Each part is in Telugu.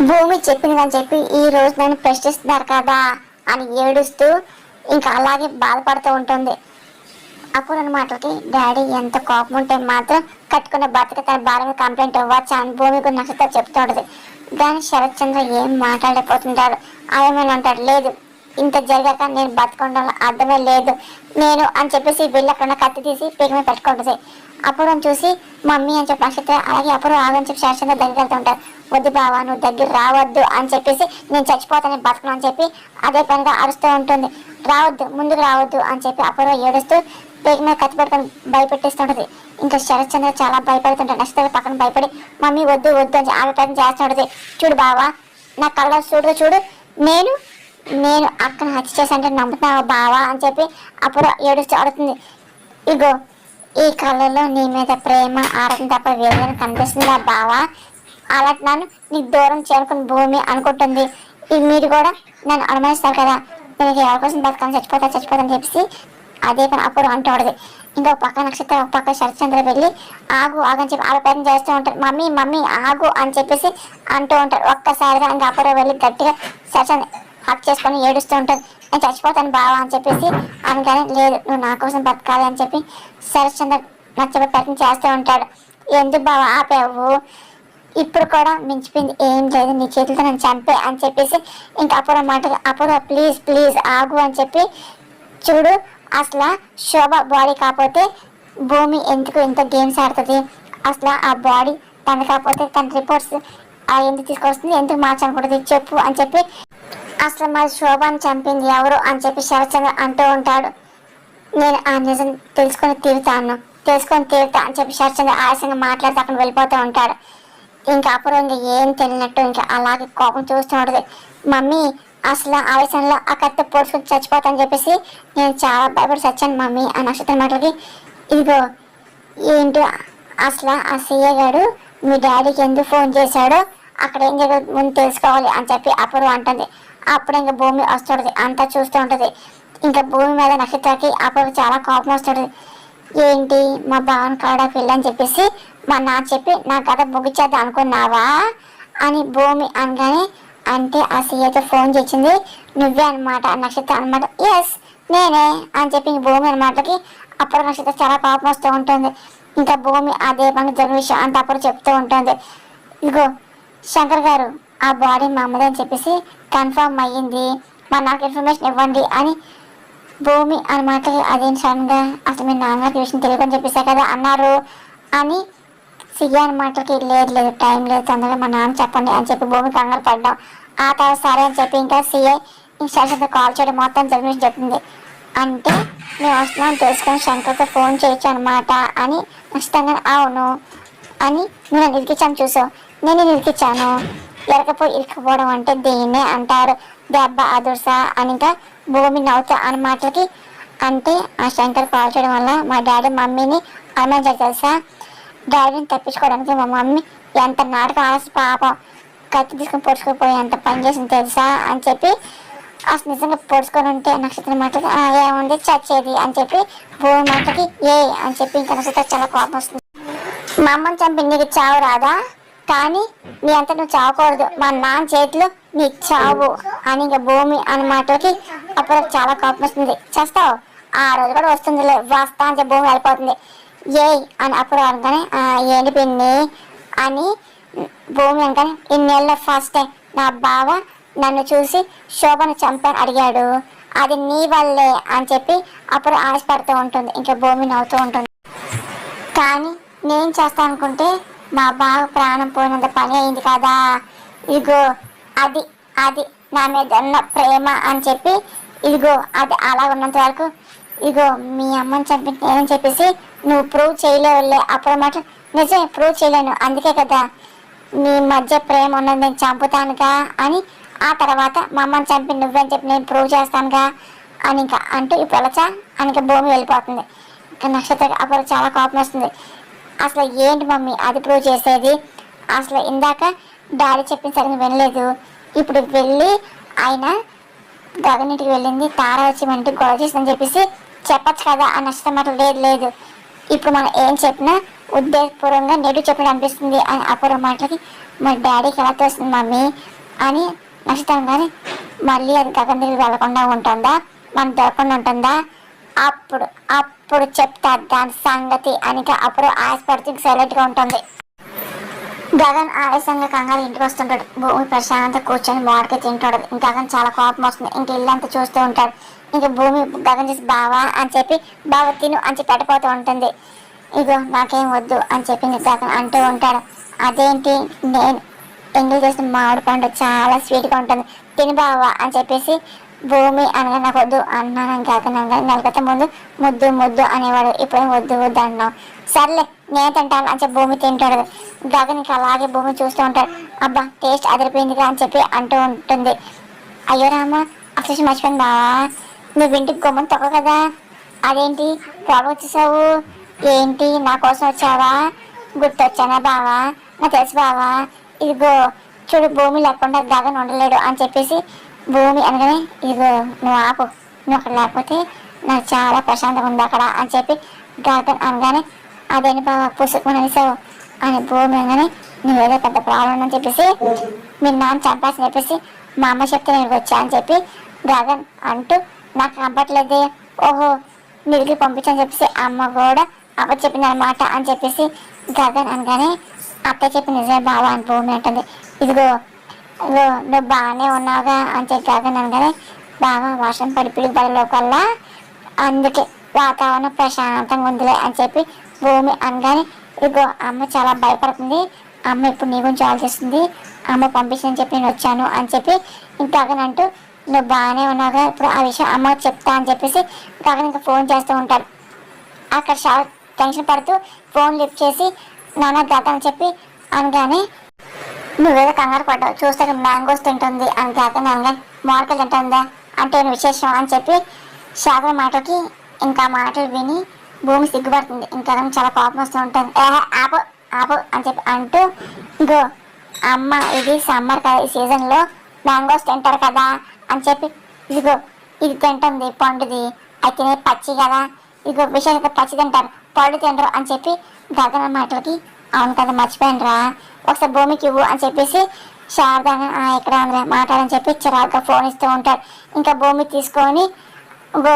భూమి చెప్పిందని చెప్పి ఈ రోజు నన్ను ప్రశ్నిస్తున్నారు కదా అని ఏడుస్తూ ఇంకా అలాగే బాధపడుతూ ఉంటుంది. అప్పుడు మాటలకి డాడీ ఎంత కోపం ఉంటే మాత్రం కట్టుకున్న భర్తకి తన భార్య మీద కంప్లైంట్ ఇవ్వచ్చా అని భూమి గురించి నక్షత్రం చెప్తూ ఉంటుంది. కానీ శరత్ చంద్ర ఏం మాట్లాడకపోతుంటాడు. ఆయన అంటాడు, లేదు ఇంత జరిగాక నేను బతకుండా అర్థమే లేదు నేను అని చెప్పేసి వెళ్ళి అక్కడ కత్తి తీసి పీక మీద పెట్టుకుంటుంది. అప్పుడు చూసి మమ్మీ అని చెప్పి నక్షత్రం అలాగే అప్పుడు ఆగని చెప్పి శరత్ చంద్ర దగ్గరికి వెళ్తూ ఉంటారు. వద్దు బావా, నువ్వు దగ్గర రావద్దు అని చెప్పేసి నేను చచ్చిపోతాను బతకను అని చెప్పి అదే పనిగా అరుస్తూ ఉంటుంది. రావద్దు, ముందుకు రావద్దు అని చెప్పి అప్పుడు ఏడుస్తూ పేక మీద కత్తి పెట్టుకొని భయపెట్టిస్తుంటది. ఇంకా శరత్ చంద్ర చాలా భయపడుతుంటాడు. నక్షత్రం పక్కన భయపడి మమ్మీ వద్దు వద్దు అని ఆమె ప్రయత్నం చేస్తుంటది. చూడు బావా, నా కళ్ళ చూడు నేను నేను అక్కను హత్య చేశానంటే నమ్ముతున్నావా బావా అని చెప్పి అప్పుడు ఏడుస్తూ అడుగుతుంది. ఇగో ఈ కళ్ళలో నీ మీద ప్రేమ ఆరాటం తప్ప వేరేగా కనిపిస్తుందా బావా? అలాంటి నన్ను నీకు దూరం చేరుకుని భూమి అనుకుంటుంది. మీరు కూడా నన్ను అనుమానిస్తారు కదా, నేను ఎవరి కోసం బతకాలని చచ్చిపోతాను చెప్పేసి అదే పని అప్పుడు అంటూడదు. ఇంకొక పక్క నక్షత్రం ఒక పక్క శరత్ చంద్ర వెళ్ళి ఆగు ఆగని చెప్పి ఆడ ప్రయత్నం చేస్తూ ఉంటారు. మమ్మీ మమ్మీ ఆగు అని చెప్పేసి అంటూ ఉంటారు. ఒక్కసారిగా ఇంకా అప్పుడు వెళ్ళి గట్టిగా శరత్ చంద్ర హక్ చేసుకొని ఏడుస్తూ ఉంటారు. నేను చచ్చిపోతాను బావా అని చెప్పేసి అనగానే లేదు నువ్వు నా కోసం బతకాలి అని చెప్పి శరత్ చంద్ర నచ్చబడి ప్రయత్నం చేస్తూ ఉంటాడు. ఎందుకు బావా ఆపావు? ఇప్పుడు కూడా మించిపోయింది ఏం లేదు, నీ చేతులతో నన్ను చంపే అని చెప్పేసి ఇంకా అప్పుడు మాట అప్పుడు ప్లీజ్ ప్లీజ్ ఆగు అని చెప్పి చూడు అసలు శోభ బాడీ కాకపోతే భూమి ఎందుకు ఇంత గేమ్స్ ఆడుతుంది? అసలు ఆ బాడీ తను కాకపోతే తన రిపోర్ట్స్ ఎందుకు తీసుకొస్తుంది, ఎందుకు మార్చకూడదు చెప్పు అని చెప్పి అసలు మరి శోభని చంపింది ఎవరు అని చెప్పి శరత్చంద్ర అంటూ ఉంటాడు. నేను ఆ నిజం తెలుసుకొని తీరుతా అని చెప్పి శరత్చంద్ర ఆయాసంగా మాట్లాడుతూ అక్కడ వెళ్ళిపోతూ ఉంటాడు. ఇంకా అప్పుడు ఇంకా ఏం తెలియనట్టు ఇంకా అలాగే కోపం చూస్తూ ఉంటుంది. మమ్మీ అసలు ఆవేశంలో ఆ కత్తి పొడుచుకుని చచ్చిపోతానని చెప్పేసి నేను చాలా భయపడి చచ్చాను మమ్మీ ఆ నక్షత్రం మాటలకి. ఇదిగో ఏంటి అసలు ఆ సీఏ గారు మీ డాడీకి ఎందుకు ఫోన్ చేశాడో అక్కడ ఏం జరుగుతుంది ముందు తెలుసుకోవాలి అని చెప్పి అప్పుడు అంటుంది. అప్పుడు ఇంకా భూమి వస్తుంటుంది, అంతా చూస్తూ ఉంటుంది. ఇంకా భూమి మీద నక్షత్రానికి అప్పుడు చాలా కోపం వస్తుంది. ఏంటి మా బావన్ కాడ పిల్లని చెప్పేసి మా నాన్న చెప్పి నా కథ ముగిచేద్దాం అనుకున్నావా అని భూమి అనగానే అంటే ఆ సీఏతో ఫోన్ చేసింది నువ్వే అనమాట నక్షత్రం అనమాట. ఎస్ నేనే అని చెప్పి భూమి అనమాటకి అప్పుడు నక్షత్రం చాలా కోపం వస్తూ ఉంటుంది. ఇంకా భూమి అదే పని జరిగిన విషయం అంత అప్పుడు చెప్తూ ఉంటుంది. ఇదిగో శంకర్ గారు ఆ బాడీ మా అమ్మదే అని చెప్పేసి కన్ఫర్మ్ అయ్యింది, మా నాకు ఇన్ఫర్మేషన్ ఇవ్వండి అని భూమి అనమాట. అదేం సడన్గా అసలు మీ నాన్నకి విషయం తెలియదని చెప్పేసా కదా అన్నారు అని సిగ్గు అనమాటకి లేదు టైం లేదు తొందరగా మా నాన్న చెప్పండి అని చెప్పి భూమి కంగారు పడ్డాం. ఆ తర్వాత సరే అని చెప్పి ఇంకా సిఐ శంకర్తో కాల్ చేయడం మొత్తం జరిగి చెప్తుంది. అంటే మేము వస్తున్నాం తెలుసుకొని శంకర్తో ఫోన్ చేయొచ్చు అనమాట అని ఖచ్చితంగా అవును అని నువ్వు నన్ను ఇరికిచ్చాను చూసావు, నేను ఇరికిచ్చాను, ఇరకపోవడం అంటే దీన్నే అంటారు దెబ్బ అదుర్సా అని ఇంకా భూమి నవ్వుతా అన్నమాటలకి. అంటే ఆ శంకర్ కాల్ చేయడం వల్ల మా డాడీ మమ్మీని అనుమానించారు తెలుసా, డాడీని తప్పించుకోవడానికి మా మమ్మీ ఎంత నాటకం ఆలసి పాపం కత్తి తీసుకొని పొడుచుకుపోయి ఎంత పని చేసింది తెలుసా అని చెప్పి అసలు నిజంగా పొడుచుకొని ఉంటే నక్షత్రం మాటకి ఏముంది చచ్చేది అని చెప్పి భూమి మాటకి ఏ అని చెప్పి ఇంకా నక్షత్రం చాలా కోపం వస్తుంది. మా అమ్మని చంపి నీకు చావు రాదా, కానీ నీ అంతా నువ్వు చావకూడదు, మా నాన్న చేతిలో నీకు చావు అని ఇంకా భూమి అన్నమాటకి అప్పుడు చాలా కోపం వస్తుంది. చేస్తావు ఆ రోజు కూడా వస్తుందిలే వస్తా అని చెప్పి భూమి వెళ్ళిపోతుంది. ఏయ్ అని అప్పుడు అనగానే ఏంటి పిన్ని అని భూమి అనగానే ఇన్నేళ్ళ ఫస్ట్ టైం నా బావ నన్ను చూసి శోభను చంపని అడిగాడు, అది నీ వల్లే అని చెప్పి అప్పుడు ఆశపడుతూ ఉంటుంది. ఇంకా భూమి నవ్వుతూ ఉంటుంది. కానీ నేను చేస్తాను అనుకుంటే మా బావ ప్రాణం పోయినంత పని అయింది కదా, ఇదిగో అది అది నా మీద ఉన్న ప్రేమ అని చెప్పి ఇదిగో అది అలా ఉన్నంత వరకు ఇదిగో మీ అమ్మని చంపిందని చెప్పేసి నువ్వు ప్రూవ్ చేయలేవులే. అప్పుడు మాట నిజమే ప్రూవ్ చేయలేను, అందుకే కదా నీ మధ్య ప్రేమ ఉన్నది నేను చంపుతానుగా అని ఆ తర్వాత మా అమ్మని చంపి నువ్వని చెప్పి నేను ప్రూవ్ చేస్తానుగా అని ఇంకా అంటూ ఇప్పుడు వెళ్ళచా అని ఇంకా భూమి వెళ్ళిపోతుంది. ఇంకా నక్షత్ర అప్పుడు చాలా కోపం వస్తుంది. అసలు ఏంటి మమ్మీ అది ప్రూవ్ చేసేది, అసలు ఇందాక డాడీ చెప్పిన సరిగ్గా వినలేదు, ఇప్పుడు వెళ్ళి ఆయన గగనింటికి వెళ్ళింది తార వచ్చి మన ఇంటికి గొడవ చేసిందని చెప్పేసి చెప్పచ్చు కదా అని నష్టమాట. లేదు ఇప్పుడు మనం ఏం చెప్పినా ఉద్దేశపూర్వకంగా నెడు చెప్పిన అనిపిస్తుంది అని అప్పుడు మాటలకి మా డాడీకి ఎలా తోస్తుంది మమ్మీ, అని నచ్చుతాం. కానీ మళ్ళీ అది గగన్ దగ్గరికి వెళ్లకుండా ఉంటుందా, మనం దొరకకుండా ఉంటుందా, అప్పుడు అప్పుడు చెప్తా దాని సంగతి అని అప్పుడు ఆశపడుతూ సైలెంట్గా ఉంటుంది. గగన్ ఆవేశంగా కంగారు ఇంటికి వస్తుంటాడు. భూమి ప్రశాంత కూర్చొని మామిడికాయ తింటాడు. గగన్ చాలా కోపం వస్తుంది. ఇంక ఇల్లంతా చూస్తూ ఉంటాడు. ఇంక భూమి గగన్ చేసి బావా అని చెప్పి బావ తిను అని చెప్పి పెట్టిపోతూ ఉంటుంది. ఇగో నాకేం వద్దు అని చెప్పి గగన్ అంటూ ఉంటాడు. అదేంటి, నేను ఎంగిల్ చేసిన మామిడి పండు చాలా స్వీట్గా ఉంటుంది, తిని బావా అని చెప్పేసి భూమి అనగా నాకు వద్దు అన్నాను. గగన్ అనగా నెలకత ముందు ముద్దు ముద్దు అనేవాడు, ఇప్పుడేం వద్దు వద్దు అన్నావు, సర్లే నేను తింటాను అని చెప్పి భూమి తింటాడు. గగన్ ఇంకా అలాగే భూమి చూస్తూ ఉంటాడు. అబ్బా టేస్ట్ అదిరిపోయిందిగా అని చెప్పి అంటూ ఉంటుంది. అయ్యో రామ, అసలు మర్చిపోయింది బావా, నువ్వు ఇంటికి గుమ్మని తొక్క కదా, అదేంటి త్వరగా వచ్చేసావు, ఏంటి నా కోసం వచ్చావా, గుర్తొచ్చానా బావా, నాకు తెలుసు బావా, ఇదిగో చూడు భూమి లేకుండా గగన్ ఉండలేడు అని చెప్పేసి భూమి అనగానే ఇదిగో నువ్వు ఆపు, నువ్వు అక్కడ లేకపోతే నాకు చాలా ప్రశాంతంగా ఉంది అక్కడ అని చెప్పి గగన్ అనగానే అదేంటి బావా పుసుకుని అనేసావు అని భూమి అనగానే నువ్వేదో పెద్ద ప్రాబ్లం అని చెప్పేసి మీ నాన్న చంపాల్సి చెప్పేసి మా అమ్మ చెప్తే నేను వచ్చా అని చెప్పి గగన్ అంటూ నాకు కంపట్లేదే, ఓహో మిడికి పంపించని చెప్పేసి అమ్మ కూడా అమ్మ చెప్పిన అనమాట అని చెప్పేసి గగన్ అనగానే అత్త చెప్పి నిజమే బావా అని భూమి అంటుంది. ఇదిగో ఇదిగో నువ్వు బాగానే ఉన్నావుగా అని చెప్పి గగన్ అనగానే బాగా వర్షం పడి పిలుగుబడిలో కల్లా అందుకే వాతావరణం ప్రశాంతంగా ఉందిలే అని చెప్పి భూమి అనగానే ఇదిగో అమ్మ చాలా భయపడుతుంది, అమ్మ ఇప్పుడు నీ గురించి ఆలోచిస్తుంది, అమ్మ పంపించని చెప్పి నేను వచ్చాను అని చెప్పి గగన్ అంటూ నువ్వు బాగానే ఉన్నావుగా ఇప్పుడు ఆ విషయం అమ్మకి చెప్తా అని చెప్పేసి గగన్ ఇంకా ఫోన్ చేస్తూ ఉంటాడు. అక్కడ చాలా టెన్షన్ పడుతూ ఫోన్ లిఫ్ట్ చేసి నాన్న గగన్ అని చెప్పి అనగానే నువ్వేదో కంగారు పడ్డావు, చూస్తే మ్యాంగోస్ తింటుంది అని గగన్ అనగానే మామిడికాయలు తింటుందా అంటే విశేషం అని చెప్పి శాఖ మాటలకి ఇంకా మాటలు విని భూమి సిగ్గుపడుతుంది. ఇంకా చాలా కోపం వస్తూ ఉంటుంది. ఆపు ఆపు అని చెప్పి అంటూ ఇంకో అమ్మ ఇది సమ్మర్ కదా, ఈ సీజన్లో మ్యాంగోస్ తింటారు కదా అని చెప్పి ఇదిగో ఇది తింటుంది పండుది, అయితే తినే పచ్చి కదా, ఇదిగో విషయాలు పచ్చి తింటారు పళ్ళు తింటారు అని చెప్పి గగన మాటలకి అవును కదా మర్చిపోయాను రా, ఒకసారి భూమికి ఇవ్వు అని చెప్పేసి శారదాగా ఇక్కడ అందరూ మాట్లాడని చెప్పి చిరాగ్గా ఫోన్ ఇస్తూ ఉంటారు. ఇంకా భూమి తీసుకొని గో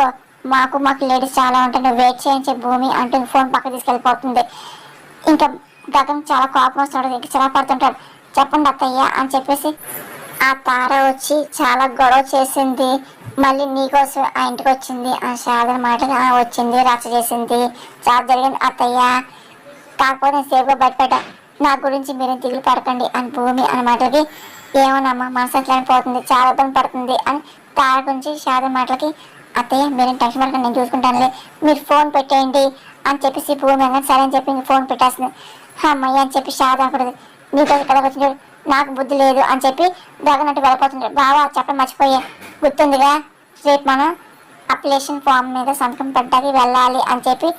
మాకు లేడీస్ చాలా ఉంటాయి, నువ్వు వెయిట్ చేయించే భూమి అంటూ ఫోన్ పక్క తీసుకెళ్ళిపోతుంది. ఇంకా గగన్ చాలా కోపం వస్తాడు, ఇంకా చిరా పడుతుంటాడు. చెప్పండి అత్తయ్య అని చెప్పేసి ఆ తార వచ్చి చాలా గొడవ చేసింది, మళ్ళీ నీకోసం ఆ ఇంటికి వచ్చింది ఆ శారద మాటగా వచ్చింది, రచ్చ చేసింది, చాలా జరిగింది అత్తయ్య, కాకపోతే నేను సేఫ్గా బయటపెట్టా, నా గురించి మీరేం దిగులు పడకండి అని భూమి అన్న మాటలకి ఏమోనమ్మా మనసు అట్లా పోతుంది, చాలా ఇబ్బంది పడుతుంది అని తార గురించి శారద మాటలకి అత్తయ్య మీరేం టెన్షన్ పడకండి నేను చూసుకుంటానులే, మీరు ఫోన్ పెట్టేయండి అని చెప్పేసి భూమి అనగా సరే అని చెప్పి ఫోన్ పెట్టేస్తుంది. అమ్మయ్య అని చెప్పి శారద అక్కడది నీతో ఇక్కడికి వచ్చింది నాకు బుద్ధి లేదు అని చెప్పి గగనట్టు వెళ్ళిపోతుంది. బావా చెప్పడం మర్చిపోయే, గుర్తుందిగా రేపు మనం అప్లికేషన్ ఫామ్ మీద సంతకం పెట్టడానికి వెళ్ళాలి అని చెప్పి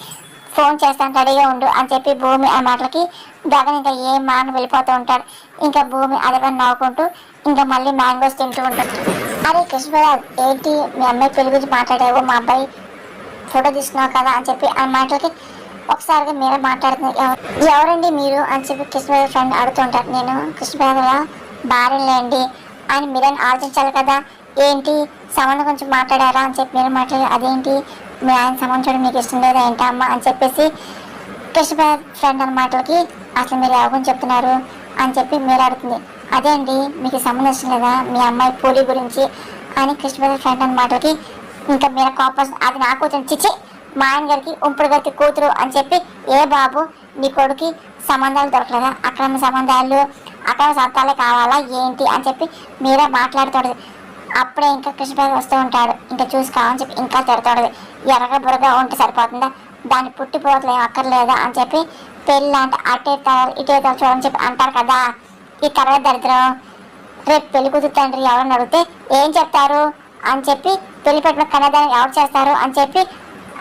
ఫోన్ చేస్తాను రెడీగా ఉండు అని చెప్పి భూమి ఆ మాటలకి గగన్ ఇంకా ఏ మాన వెళ్ళిపోతూ ఉంటాడు. ఇంకా భూమి అదగా నవ్వుకుంటూ ఇంకా మళ్ళీ మ్యాంగోస్ తింటూ ఉంటుంది. అరే కృష్ణరాజ్ ఏంటి మీ అమ్మాయి పెళ్లి గురించి మాట్లాడావు, మా అబ్బాయి ఫోటో తీసుకున్నావు కదా అని చెప్పి ఆ మాటలకి ఒకసారిగా మీరే మాట్లాడుతుంది. ఎవరండి మీరు అని చెప్పి కృష్ణరాజు ఫ్రెండ్ అడుగుతుంటారు. నేను కృష్ణరాజుల భార్యలేండి అని మీరేం ఆలోచించాలి కదా, ఏంటి సంబంధం కొంచెం మాట్లాడారా అని చెప్పి మీరు మాట్లాడారు, అదేంటి మీ ఆయన సంబంధం చూడండి మీకు ఇష్టం లేదా ఏంటమ్మా అని చెప్పేసి కృష్ణరాజు ఫ్రెండ్ అన్న మాటలకి అసలు మీరు ఎవరు చెప్తున్నారు అని చెప్పి మీరు అడుగుతుంది. అదే అండి మీకు సంబంధం ఇష్టం లేదా మీ అమ్మాయి పూరి గురించి అని కృష్ణరాజు ఫ్రెండ్ అన్న మాటలకి ఇంకా మీరు కోపం అది నా కూతురు చిచ్చి మా ఆయన గారికి ఉంపుడు గారికి కూతురు అని చెప్పి ఏ బాబు నీ కొడుకి సంబంధాలు దొరకలేదా, అక్రమ సంబంధాలు అక్రమ సంతాలే కావాలా ఏంటి అని చెప్పి మీరే మాట్లాడుతాడు. అప్పుడే ఇంకా కృష్ణరాజు వస్తూ ఉంటాడు. ఇంకా చూసి కావని చెప్పి ఇంకా తిడతాడు. ఎర్రగా బుర్రగా ఉంటే సరిపోతుందా, దాన్ని పుట్టిపోతలు ఏం అక్కర్లేదా అని చెప్పి పెళ్ళి అంటే అటే తరాలు ఇటే తరాలు చూడని చెప్పి అంటారు కదా, ఈ కర్ర దరిద్రం రేపు పెళ్లి కూతురు తండ్రి ఎవరిని అడిగితే ఏం చెప్తారు అని చెప్పి పెళ్లి పెట్టిన కన్నదాన్ని ఎవరు చేస్తారు అని చెప్పి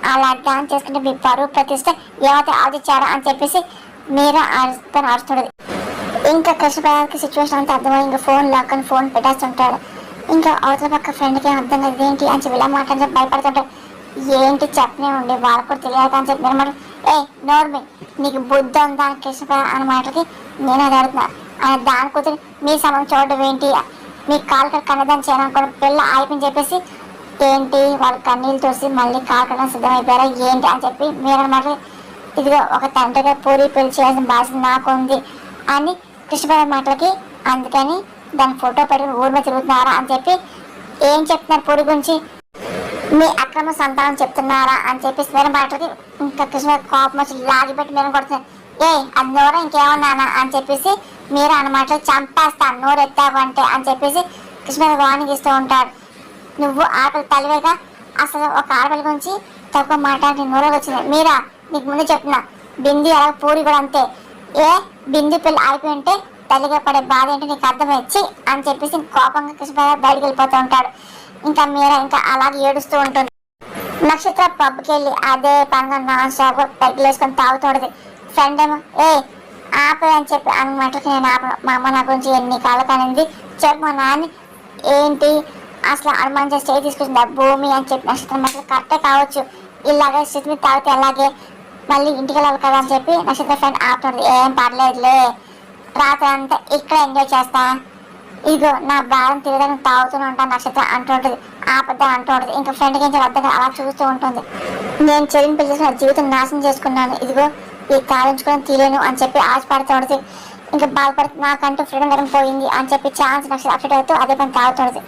అలా డాన్స్ చేసుకుంటే మీ పరువు ప్రతిష్ట ఏమైతే ఆలోచించారా అని చెప్పేసి మీరే ఆడుతుండదు. ఇంకా కృష్ణరాజుకి సిచ్యువేషన్ అంతా అర్థమై ఇంకా ఫోన్ లాక్కొని ఫోన్ పెట్టేస్తుంటాడు. ఇంకా అవతల పక్క ఫ్రెండ్కి ఏం అర్థం కాదు ఏంటి అని చెప్పి ఇలా మాట్లాడి భయపడుతుంటాడు. ఏంటి చెప్పనే ఉండి వాళ్ళకు కూడా తెలియదు అని చెప్పి మీరు ఏ నోర్మి నీకు బుద్ధి ఉందా కృష్ణరాజు అన్న మాటలకి నేను అది అడుగుతున్నా, దాని కూతురు మీ సంబంధం చూడడం ఏంటి మీ కాలు కన్నదాన్ని చేయాలనుకోవడం పిల్ల అయిపోయింది చెప్పేసి ఏంటి వాళ్ళ కన్నీళ్ళు తోసి మళ్ళీ కాలు కట్టడం సిద్ధమైపోయారా ఏంటి అని చెప్పి మీరన్నమాట ఇదిగో ఒక తండ్రిగా పూరి పెళ్లి చేయాల్సిన బాధ్యత నాకు ఉంది అని కృష్ణబాబు మాటలకి అందుకని దాని ఫోటో పెట్టుకుని ఊరి మీద తిరుగుతున్నారా అని చెప్పి ఏం చెప్తున్నారు పూరి గురించి మీ అక్రమ సంతానం చెప్తున్నారా అని చెప్పేసి మేడం మాటలకి ఇంకా కృష్ణ కోపం వచ్చి లాగిపెట్టి మేడం కొడుతున్నారు ఏ అది నోరా ఇంకేమన్నానా అని చెప్పేసి మీరు అన్నమాట చంపేస్తాను నోరు ఎత్తావంటే అని చెప్పేసి కృష్ణ వార్నింగ్ ఇస్తూ ఉంటాడు నువ్వు ఆకలి తల్లివేగా అసలు ఒక ఆడపిల్ల గురించి తక్కువ మాట్లాడి నోరు వచ్చింది మీరా నీకు ముందు చెప్తున్నా బింది అలా పూరి కూడా అంతే ఏ బింది పిల్ల అయిపోయి ఉంటే తల్లిగా పడే బాధ ఏంటో నీకు అర్థమొచ్చి అని చెప్పేసి కోపంగా కృష్ణ బయటకు వెళ్ళిపోతూ ఉంటాడు ఇంకా మీరా ఇంకా అలాగే ఏడుస్తూ ఉంటుంది నక్షత్ర పబ్కి వెళ్ళి అదే పనిగా నాన్ స్టాప్ పెగ్గులు వేసుకొని తాగుతుండదు ఫ్రెండ్ ఏమో ఏ ఆపే అని చెప్పి అన్నమాటకి నేను ఆపను మా అమ్మ నా గురించి ఎన్ని కాళ్ళు కానింది చెప్పు మా నాన్న ఏంటి అసలు అనుమానం చేసి చేయి తీసుకొచ్చింది భూమి అని చెప్పి నక్షత్రం అసలు కరెక్టే కావచ్చు ఇలాగే స్థితి మీద తాగితే అలాగే మళ్ళీ ఇంటికి వెళ్ళాలి కదా అని చెప్పి నక్షత్ర ఫ్రెండ్ ఆపుతుంది ఏం పర్లేదులే రాత్రి అంతా ఇక్కడ ఎంజాయ్ చేస్తా ఇదిగో నా భారం తిరగడానికి తాగుతూనే ఉంటాను నక్షత్రం అంటుంటుంది ఆపద్ద అంటూ ఉంటుంది ఇంకా ఫ్రెండ్కి ఏం అర్థంగా అలా చూస్తూ ఉంటుంది నేను చెల్లిని పెళ్లి చేసుకుని జీవితం నాశనం చేసుకున్నాను ఇదిగో ఈ తాళించుకొని తీలేను అని చెప్పి ఆశపడుతూ ఉంటుంది ఇంకా బాధపడుతూ నాకంటూ ఫ్రీడమ్ గరం పోయింది అని చెప్పి ఛాన్స్ నక్షత్రం అప్డేట్ అవుతూ అదే పని తాగుతుంది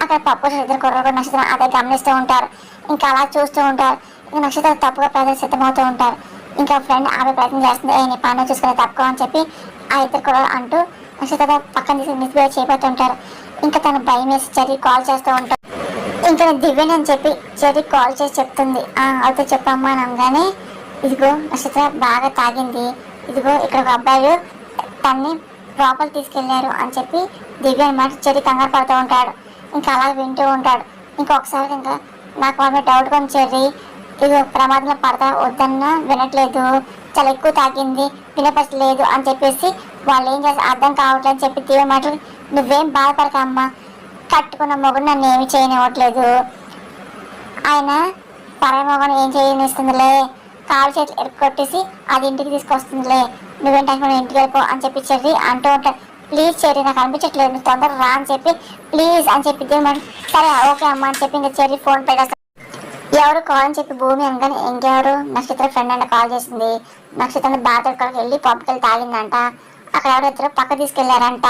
అక్కడ పప్పు ఇద్దరు కుర్రలు నక్షత్రం అదే గమనిస్తూ ఉంటారు ఇంకా అలా చూస్తూ ఉంటారు ఇంకా నక్షత్రం తప్పుగా ప్రజలు సిద్ధమవుతూ ఉంటారు ఇంకా ఫ్రెండ్ ఆమె ప్రయత్నం చేస్తుంది నీ పనులు చూసుకునే తక్కువ అని చెప్పి ఆ ఇద్దరు కుర్రలు అంటూ నక్షత్రం పక్కన తీసుకుని మిస్బిహేవ్ చేయబోతుంటారు ఇంకా తను భయం వేసి చెర్రీ కాల్ చేస్తూ ఉంటారు ఇంకా దివ్యని అని చెప్పి చెర్రీ కాల్ చేసి చెప్తుంది అయితే చెప్పమ్మా అనగానే ఇదిగో నక్షత్ర బాగా తాగింది ఇదిగో ఇక్కడ ఒక అబ్బాయి తన్ని లోపలికి తీసుకెళ్లారు అని చెప్పి దివ్య అనమాట చెర్రీ కంగారు పడుతూ ఉంటాడు ఇంకా అలా వింటూ ఉంటాడు ఇంకొకసారి ఇంకా నాకు వాళ్ళ మీద డౌట్ కొని చెర్రీ ఇది ప్రమాదంలో పడతా వద్దన్నా వినట్లేదు చాలా ఎక్కువ తాగింది వినపడలేదు అని చెప్పేసి వాళ్ళు ఏం చేస్తారు అర్థం కావట్లేదు అని చెప్పి దివ్య మాటలు నువ్వేం బాధపడకమ్మా కట్టుకున్న మొగుడు నన్ను ఏమి చేయనివ్వట్లేదు ఆయన పరాయి మొగను ఏం చేయనిస్తుందిలే కాలు చేతులు ఎరుకొట్టేసి అది ఇంటికి తీసుకొస్తుందిలే నువ్వేంటే ఇంటికి వెళ్ళిపో అని చెప్పి చెర్రీ అంటూ ఉంటాడు ప్లీజ్ చెర్రీ నాకు అనిపించట్లేదు నువ్వు తొందరగా రా అని చెప్పి ప్లీజ్ అని చెప్పి సరే ఓకే అమ్మ అని చెప్పి ఇంకా చెర్రీ ఫోన్ పెట్టేస్తాను ఎవరు కాల్ అని చెప్పి భూమి అనగానే ఇంకెవరు నక్షత్ర ఫ్రెండ్ అంటే కాల్ చేసింది నక్షత్రం బాత్రూమ్కి వెళ్ళి పబ్కి వెళ్ళి తాగిందంట అక్కడ ఎవరు ఇద్దరు పక్క తీసుకెళ్లారంట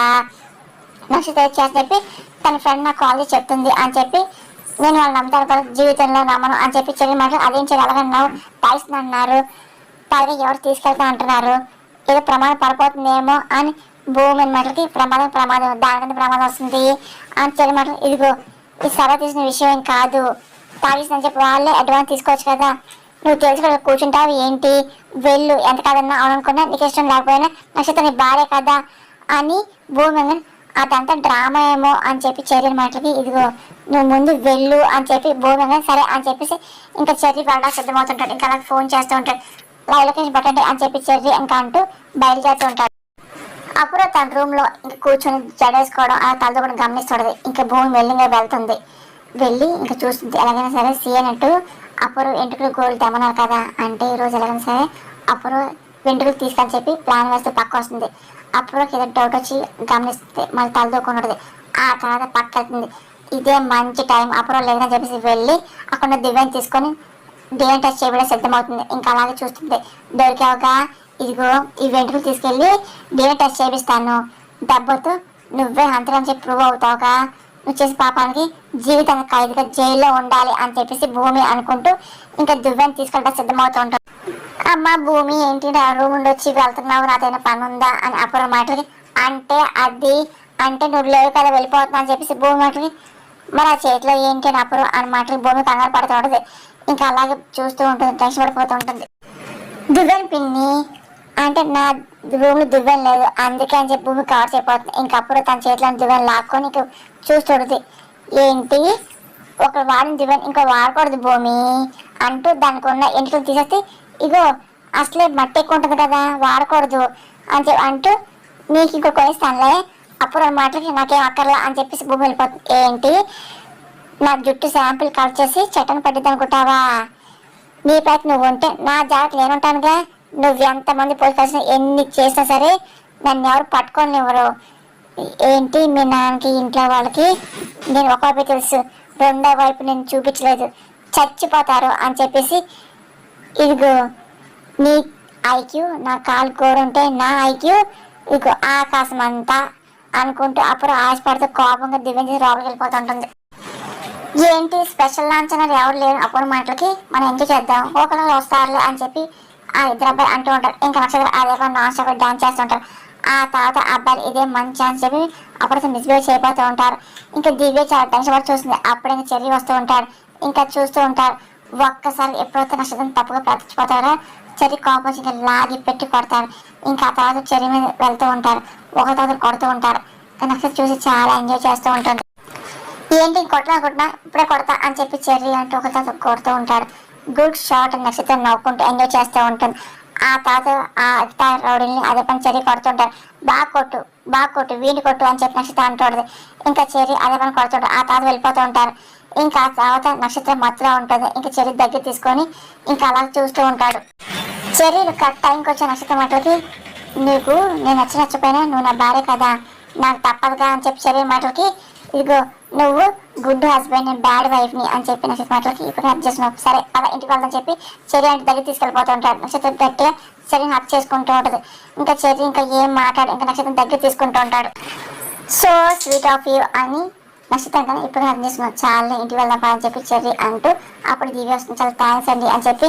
నక్షత్ర వచ్చేసి చెప్పి తన ఫ్రెండ్ నాకు కాల్ చేసి చెప్తుంది అని చెప్పి నేను వాళ్ళు నమ్ముతాను కదా జీవితంలో నమ్మను అని చెప్పి చెల్లి మాట అదేం చేయాలి అలాగన్నావు తాగిస్తుంది అన్నారు పైగా ఎవరు తీసుకెళ్తా అంటున్నారు ఏదో ప్రమాదం పడిపోతుందేమో అని భూమి మాటలకి ప్రమాదం దాని ప్రమాదం వస్తుంది అని చెల్లి మాటలు ఇదిగో ఇది సరదా తీసిన విషయం ఏం కాదు తాగిస్తుందని చెప్పి వాళ్ళే అడ్వాన్స్ తీసుకోవచ్చు కదా నువ్వు తెలిసి కదా కూర్చుంటావు ఏంటి వెళ్ళు ఎంత కాదన్నా అవుననుకున్నా నీకు ఇష్టం లేకపోయినా నక్షత్రం నీ భార్య కదా అని భూమి అదంతా డ్రామా ఏమో అని చెప్పి చెర్రీ మాటలకి ఇదిగో నువ్వు ముందు వెళ్ళు అని చెప్పి భూమి సరే అని చెప్పేసి ఇంకా చెర్రీ వెళ్ళడానికి సిద్ధమవుతుంటాడు ఇంకా అలాగే ఫోన్ చేస్తూ ఉంటాడు లైవ్ లొకేషన్ పెట్టండి అని చెప్పి చెర్రీ ఇంకా అంటూ బయలుదేరుతూ ఉంటాడు అప్పుడు తన రూమ్ లో ఇంకా కూర్చొని జడేసుకోవడం ఆ తలతో కూడా గమనిస్తుంటది ఇంకా భూమి మెల్లిగా వెళ్తుంది వెళ్ళి ఇంకా చూస్తుంది ఎలాగైనా సరే సీఎనట్టు అప్పుడు వెంట్రుకలు గోళ్ళు తెమ్మన్నారు కదా అంటే ఈరోజు ఎలాగైనా సరే అప్పుడు వెంట్రుకలు తీసుకొని చెప్పి ప్లాన్ వేస్తే పక్క వస్తుంది అప్పుడు ఏదో డౌట్ వచ్చి గమనిస్తుంది మళ్ళీ తలదూకుంటుంది ఆ తర్వాత పక్క వెళ్తుంది ఇదే మంచి టైం అప్పుడు లేదని చెప్పేసి వెళ్ళి అక్కడ దివ్యాన్ని తీసుకొని డిఎన్ఏ టెస్ట్ చేయబడే సిద్ధమవుతుంది ఇంకా అలాగే చూస్తుంది దొరికావుగా ఇదిగో ఈ వెంట్రుకలు తీసుకెళ్ళి డిఎన్ఏ టెస్ట్ చేపిస్తాను దెబ్బతో నువ్వే అంతరని చెప్పి ప్రూవ్ అవుతావుగా నువ్వు చేసే పాపానికి జీవితాన్ని ఖైదుగా జైల్లో ఉండాలి అని చెప్పేసి భూమి అనుకుంటూ ఇంకా దివ్యాన్ని తీసుకెళ్ళడం సిద్ధమవుతూ ఉంటాం అమ్మ భూమి ఏంటి నా రూమ్ నుండి వచ్చి వెళ్తున్నావు నాదైనా పని ఉందా అని అప్పుడు మాటలకి అంటే అది అంటే నువ్వు లేవు కదా వెళ్ళిపోతున్నా అని చెప్పేసి భూమి మాటలకి మరి ఆ చేతిలో ఏంటి అని అప్పుడు అని మాటలకి భూమి కంగారు పడుతూ ఉంటుంది ఇంకా అలాగే చూస్తూ ఉంటుంది టెన్షన్ పడిపోతూ ఉంటుంది దివ్యాన్ పిన్ని అంటే నా రూమ్లో దివ్యం లేదు అందుకే అని చెప్పి భూమి కవర్ చేయబోతుంది ఇంకప్పుడు తన చేతిలో దివ్యం లాక్కొని ఇంక చూస్తుంటుంది ఏంటి ఒక వాడిన దివ్యం ఇంకో వాడకూడదు భూమి అంటూ దానికి ఉన్న ఎంట్రుకలు తీసేస్తే ఇగో అసలే మట్టి ఎక్కువ ఉంటుంది కదా వాడకూడదు అని చెప్పి అంటూ నీకు ఇంకో కొనిస్తానులే అప్పుడు ఆ మాటలకి నాకేం అక్కర్లా అని చెప్పేసి భూమి వెళ్ళిపోతుంది ఏంటి నా జుట్టు శాంపిల్ కట్ చేసి చట్టను పట్టిద్ది అనుకుంటావా నీ ప్రయత్నం నువ్వు ఉంటే నా జాగ్రత్త నేనుంటానుగా నువ్వు ఎంతమంది పోలీసు కలిసిన ఎన్ని చేసినా సరే నన్ను ఎవరు పట్టుకొని ఇవ్వరు ఏంటి మీ నాన్నకి ఇంట్లో వాళ్ళకి నేను ఒక వైపు తెలుసు, రెండో వైపు నేను చూపించలేదు, చచ్చిపోతారు అని చెప్పేసి, ఇదిగో నీ ఐక్యూ నా కాలు కోరుంటే నా ఐక్యూ ఇదిగో ఆకాశం అంతా అనుకుంటూ అప్పుడు ఆశపడుతూ కోపంగా దివ్యం లోపలికి వెళ్ళిపోతుంటుంది. ఏంటి స్పెషల్ లాంఛనాలు ఎవరు లేరు అప్పుడు మాటలకి మనం ఎంజాయ్ చేద్దాం, ఒకరు వస్తారులే అని చెప్పి ఆ ఇద్దరు అబ్బాయి అంటూ ఉంటారు. ఇంకా నక్షత్రం అదే నాన్ స్టాప్ డాన్స్ చేస్తుంటారు. ఆ తర్వాత అబ్బాయిలు ఇదే మంచి అని చెప్పి అప్పుడు మిస్బిహేవ్ చేయబోతూ ఉంటారు. ఇంకా దివ్య చాలా టెన్షన్ పడి చూస్తుంది. అప్పుడు ఇంకా చెర్రీ వస్తూ ఉంటాడు. ఇంకా చూస్తూ ఉంటారు. ఒక్కసారి ఎప్పుడైతే నక్షత్రం తప్పుగా ప్రవర్తించిపోతారో చెర్రీ కోపం వచ్చి ఇంకా లాగి పెట్టి కొడతారు. ఇంకా ఆ తర్వాత చెర్రీ మీద వెళ్తూ ఉంటారు. ఒక తర్వాత కొడుతూ ఉంటారు. నక్షత్రం చూసి చాలా ఎంజాయ్ చేస్తూ ఉంటుంది. ఏంటి కొట్టినా ఇప్పుడే కొడతా అని చెప్పి చెర్రీ అంటూ ఒక తర్వాత కొడుతూ ఉంటాడు. గుడ్ షాట్ అని నక్షత్రం నవ్వుకుంటూ ఎంజాయ్ చేస్తూ ఉంటుంది. ఆ తర్వాత ఆ ఇతర రౌడీని అదే పని చెర్రీ కొడుతుంటారు. బాగా కొట్టు వీడిని కొట్టు అని చెప్పి నక్షత్రం అంటుంది. ఇంకా చెర్రీ అదే పని కొడుతుంటారు. ఆ తర్వాత వెళ్ళిపోతూ ఉంటారు. ఇంకా ఆ తర్వాత నక్షత్రం మత్తులో ఉంటుంది. ఇంకా చెర్రీ దగ్గర తీసుకొని ఇంకా అలా చూస్తూ ఉంటాడు. చెర్రీలు కరెక్ట్ టైంకి వచ్చే నక్షత్రం మాటలకి, నీకు నేను నచ్చిపోయినా నువ్వు నా భార్య కదా, నాకు తప్పదుగా అని చెప్పి చెర్రీ మాటలకి, ఇదిగో నువ్వు గుడ్ హస్బెండ్ నేను బ్యాడ్ వైఫ్ ని అని చెప్పి నక్షత్రం మాటలకి ఇప్పుడు హక్ చేస్తున్నావు. సరే అలా ఇంటికి వెళ్తాను చెప్పి చెర్రీ అంటే దగ్గర తీసుకెళ్ళిపోతూ ఉంటాడు. నక్షత్రం గట్టిగా చెర్రీని హక్ చేసుకుంటూ ఉంటుంది. ఇంకా చెర్రీ ఇంకా ఏం మాట్లాడు ఇంకా నక్షత్రం దగ్గర తీసుకుంటూ ఉంటాడు. సో స్వీట్ ఆఫ్ యూ అని నక్షత్రం కానీ ఇప్పుడు హక్ చేస్తున్నావు, చాలా ఇంటికి వెళ్దాం అని చెప్పి చెర్రీ అంటూ అప్పుడు దివ్య వస్తుంది. చాలా థ్యాంక్స్ అండి అని చెప్పి,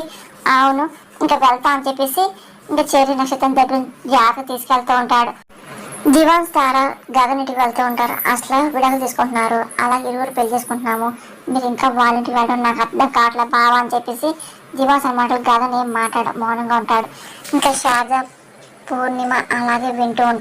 అవును ఇంకా వెళ్తా అని చెప్పేసి ఇంకా చెర్రీ నక్షత్రం దగ్గర జాగ్రత్త తీసుకెళ్తూ ఉంటాడు. దివాన్ తారా గగన్ ఇంటికి వెళ్తూ ఉంటారు. అసలు విడాకులు తీసుకుంటున్నారు, అలా ఇరువురు పెళ్లి చేసుకుంటున్నాము, మీరు ఇంకా వాళ్ళ ఇంటికి వెళ్ళడం నాకు అర్థం కావట్లే బావా అని చెప్పేసి దివాన్ అన్నమాట గగన్ ఏం మాట్లాడు మౌనంగా ఉంటాడు. ఇంకా షాజా పూర్ణిమ అలాగే వింటూ ఉంటాడు.